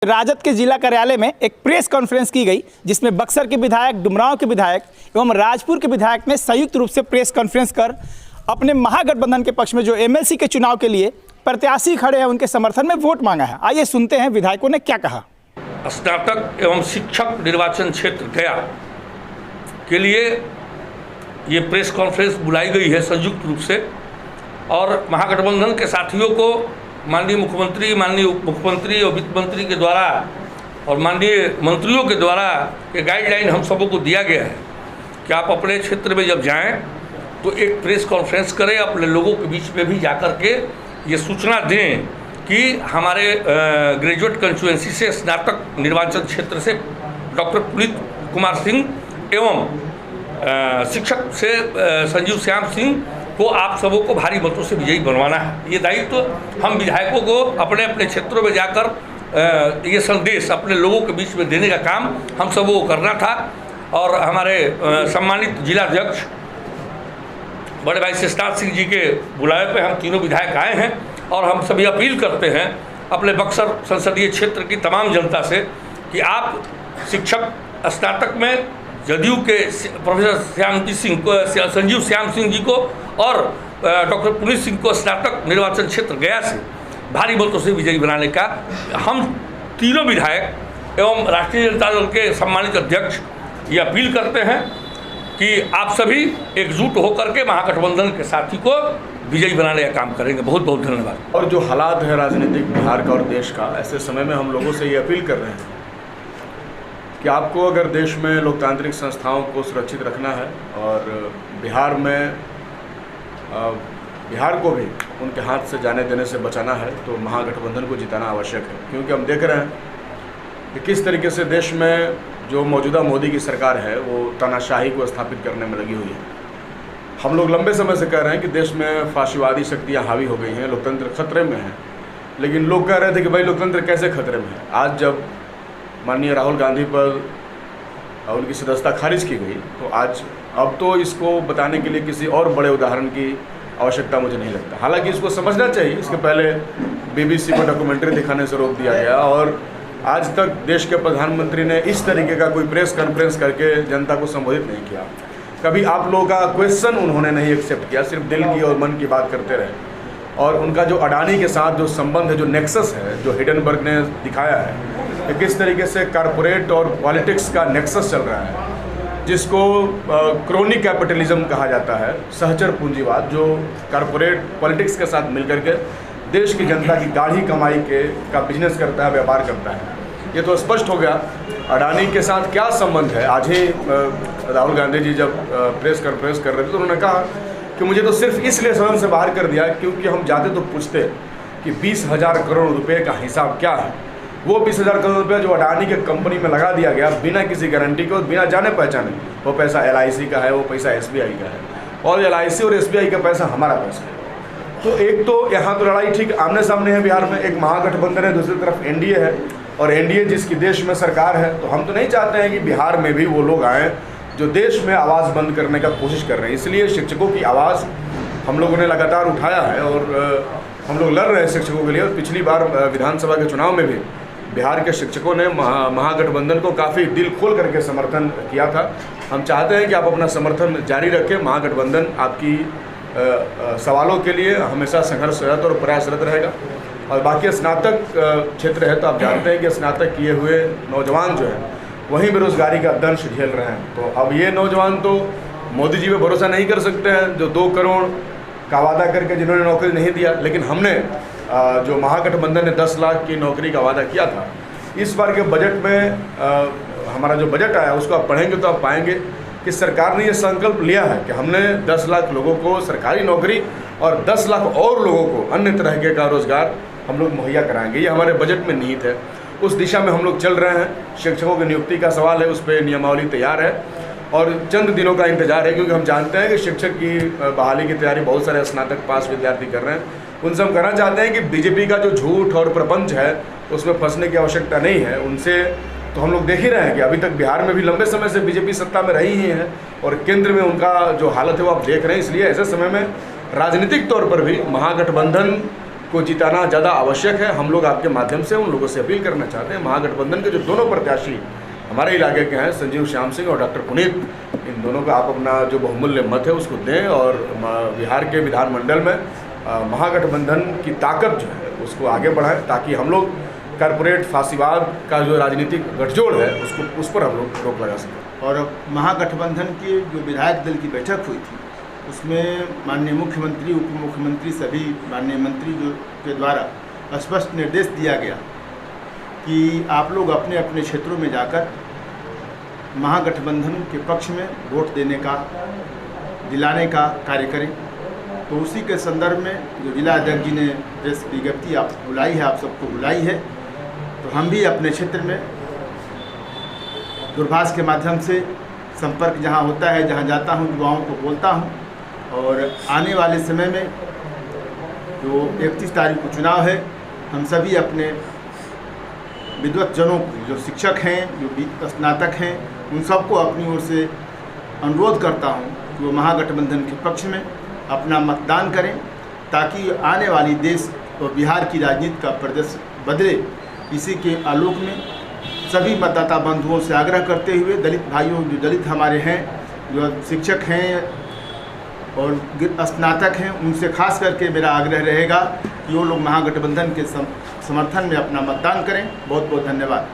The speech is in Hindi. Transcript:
राजद के जिला कार्यालय में एक प्रेस कॉन्फ्रेंस की गई जिसमें बक्सर के विधायक, डुमरांव के विधायक एवं राजपुर के विधायक ने संयुक्त रूप से प्रेस कॉन्फ्रेंस कर अपने महागठबंधन के पक्ष में जो एमएलसी के चुनाव के लिए प्रत्याशी खड़े हैं उनके समर्थन में वोट मांगा है। आइए सुनते हैं विधायकों ने क्या कहा। स्नातक एवं शिक्षक निर्वाचन क्षेत्र गया के लिए ये प्रेस कॉन्फ्रेंस बुलाई गई है संयुक्त रूप से, और महागठबंधन के साथियों को माननीय मुख्यमंत्री, माननीय उप मुख्यमंत्री और वित्त मंत्री के द्वारा और माननीय मंत्रियों के द्वारा ये गाइडलाइन हम सबों को दिया गया है कि आप अपने क्षेत्र में जब जाएं तो एक प्रेस कॉन्फ्रेंस करें, अपने लोगों के बीच में भी जाकर के ये सूचना दें कि हमारे ग्रेजुएट कंस्टिट्यूएंसी से स्नातक निर्वाचन क्षेत्र से डॉक्टर पुनीत कुमार सिंह एवं शिक्षक से संजीव श्याम सिंह को आप सबों को भारी मतों से विजयी बनवाना है। ये दायित्व हम विधायकों को अपने अपने क्षेत्रों में जाकर ये संदेश अपने लोगों के बीच में देने का काम हम सबों को करना था। और हमारे सम्मानित जिलाध्यक्ष बड़े भाई शेषनाथ सिंह जी के बुलावे पे हम तीनों विधायक आए हैं और हम सभी अपील करते हैं अपने बक्सर संसदीय क्षेत्र की तमाम जनता से कि आप शिक्षक स्नातक में जदयू के प्रोफेसर संजीव श्याम सिंह जी को और डॉक्टर पुनीत सिंह को स्नातक निर्वाचन क्षेत्र गया से भारी मतों से विजयी बनाने का हम तीनों विधायक एवं राष्ट्रीय जनता दल के सम्मानित अध्यक्ष ये अपील करते हैं कि आप सभी एकजुट होकर के महागठबंधन के साथी को विजयी बनाने का काम करेंगे। बहुत बहुत धन्यवाद। और जो हालात है राजनीतिक बिहार का और देश का, ऐसे समय में हम लोगों से ये अपील कर रहे हैं कि आपको अगर देश में लोकतांत्रिक संस्थाओं को सुरक्षित रखना है और बिहार को भी उनके हाथ से जाने देने से बचाना है तो महागठबंधन को जिताना आवश्यक है। क्योंकि हम देख रहे हैं कि किस तरीके से देश में जो मौजूदा मोदी की सरकार है वो तानाशाही को स्थापित करने में लगी हुई है। हम लोग लंबे समय से कह रहे हैं कि देश में फाशीवादी शक्तियाँ हावी हो गई हैं, लोकतंत्र खतरे में है, लेकिन लोग कह रहे थे कि भाई लोकतंत्र कैसे खतरे में है। आज जब माननीय राहुल गांधी पर उनकी सदस्यता खारिज की गई तो आज अब तो इसको बताने के लिए किसी और बड़े उदाहरण की आवश्यकता मुझे नहीं लगता। हालांकि इसको समझना चाहिए, इसके पहले बीबीसी पर डॉक्यूमेंट्री दिखाने से रोक दिया गया और आज तक देश के प्रधानमंत्री ने इस तरीके का कोई प्रेस कॉन्फ्रेंस करके जनता को संबोधित नहीं किया। कभी आप लोगों का क्वेश्चन उन्होंने नहीं एक्सेप्ट किया, सिर्फ दिल की और मन की बात करते रहे। और उनका जो अडानी के साथ जो संबंध है, जो नेक्सस है, जो हिडनबर्ग ने दिखाया है कि किस तरीके से कारपोरेट और पॉलिटिक्स का नेक्सस चल रहा है, जिसको क्रोनी कैपिटलिज्म कहा जाता है, सहचर पूंजीवाद, जो कारपोरेट पॉलिटिक्स के साथ मिलकर के देश की जनता की गाढ़ी कमाई का बिजनेस करता है, व्यापार करता है। ये तो स्पष्ट हो गया। अडानी के साथ क्या संबंध है। आज ही राहुल गांधी जी जब प्रेस कॉन्फ्रेंस कर रहे थे तो उन्होंने कहा कि मुझे तो सिर्फ इसलिए सदन से बाहर कर दिया क्योंकि हम जाते तो पूछते कि 20,000 करोड़ रुपए का हिसाब क्या है। वो 20,000 करोड़ रुपया जो अडानी के कंपनी में लगा दिया गया बिना किसी गारंटी के और बिना जाने पहचाने, वो पैसा LIC का है, वो पैसा SBI का है और LIC और SBI का पैसा हमारा पैसा है। तो एक तो यहाँ तो लड़ाई ठीक आमने सामने है बिहार में, एक महागठबंधन है, दूसरी तरफ NDA है और NDA जिसकी देश में सरकार है। तो हम तो नहीं चाहते हैं कि बिहार में भी वो लोग आएँ जो देश में आवाज़ बंद करने का कोशिश कर रहे हैं। इसलिए शिक्षकों की आवाज़ हम लोगों ने लगातार उठाया है और हम लोग लड़ रहे हैं शिक्षकों के लिए। और पिछली बार विधानसभा के चुनाव में भी बिहार के शिक्षकों ने महागठबंधन को काफ़ी दिल खोल करके समर्थन किया था। हम चाहते हैं कि आप अपना समर्थन जारी रखें। महागठबंधन आपकी सवालों के लिए हमेशा संघर्षरत और प्रयासरत रहेगा। और बाकी स्नातक क्षेत्र है तो आप जानते हैं कि स्नातक किए हुए नौजवान जो हैं वहीं बेरोजगारी का दंश झेल रहे हैं। तो अब ये नौजवान तो मोदी जी पे भरोसा नहीं कर सकते हैं जो 2 करोड़ का वादा करके जिन्होंने नौकरी नहीं दिया। लेकिन हमने जो महागठबंधन ने 10 लाख की नौकरी का वादा किया था, इस बार के बजट में हमारा जो बजट आया उसको आप पढ़ेंगे तो आप पाएंगे कि सरकार ने ये संकल्प लिया है कि हमने 10 लाख लोगों को सरकारी नौकरी और 10 लाख और लोगों को अन्य तरह का रोजगार हम लोग मुहैया कराएंगे। ये हमारे बजट में निहित है, उस दिशा में हम लोग चल रहे हैं। शिक्षकों की नियुक्ति का सवाल है, उस पर नियमावली तैयार है और चंद दिनों का इंतजार है, क्योंकि हम जानते हैं कि शिक्षक की बहाली की तैयारी बहुत सारे स्नातक पास विद्यार्थी कर रहे हैं। उनसे हम कहना चाहते हैं कि बीजेपी का जो झूठ और प्रपंच है उसमें फंसने की आवश्यकता नहीं है। उनसे तो हम लोग देख ही रहे हैं कि अभी तक बिहार में भी लंबे समय से बीजेपी सत्ता में रही ही है और केंद्र में उनका जो हालत है वो आप देख रहे हैं। इसलिए ऐसे समय में राजनीतिक तौर पर भी महागठबंधन को जिताना ज़्यादा आवश्यक है। हम लोग आपके माध्यम से उन लोगों से अपील करना चाहते हैं, महागठबंधन के जो दोनों प्रत्याशी हमारे इलाके के हैं, संजीव श्याम सिंह और डॉक्टर पुनीत, इन दोनों को आप अपना जो बहुमूल्य मत है उसको दें और बिहार के विधानमंडल में महागठबंधन की ताकत जो है उसको आगे बढ़ाएं, ताकि हम लोग कॉरपोरेट फासीवाद का जो राजनीतिक गठजोड़ है उस पर हम लोग रोक लगा सकें। और महागठबंधन की जो विधायक दल की बैठक हुई थी उसमें माननीय मुख्यमंत्री, उप मुख्यमंत्री, सभी माननीय मंत्री जो के द्वारा स्पष्ट निर्देश दिया गया कि आप लोग अपने अपने क्षेत्रों में जाकर महागठबंधन के पक्ष में वोट देने का, दिलाने का कार्य करें। तो उसी के संदर्भ में जो जिला अध्यक्ष जी ने प्रेस विज्ञप्ति आप बुलाई है, आप सबको बुलाई है, तो हम भी अपने क्षेत्र में दूरभाष के माध्यम से संपर्क जहां होता है, जहां जाता हूं, युवाओं को बोलता हूं। और आने वाले समय में जो 31 तारीख को चुनाव है, हम सभी अपने विद्वत जनों को, जो शिक्षक हैं, जो स्नातक हैं, उन सबको अपनी ओर से अनुरोध करता हूं कि वो महागठबंधन के पक्ष में अपना मतदान करें, ताकि आने वाली देश और बिहार की राजनीति का परिदृश्य बदले। इसी के आलोक में सभी मतदाता बंधुओं से आग्रह करते हुए, दलित भाइयों, जो दलित हमारे हैं, जो शिक्षक हैं और स्नातक हैं, उनसे खास करके मेरा आग्रह रहेगा कि वो लोग महागठबंधन के समर्थन में अपना मतदान करें। बहुत बहुत धन्यवाद।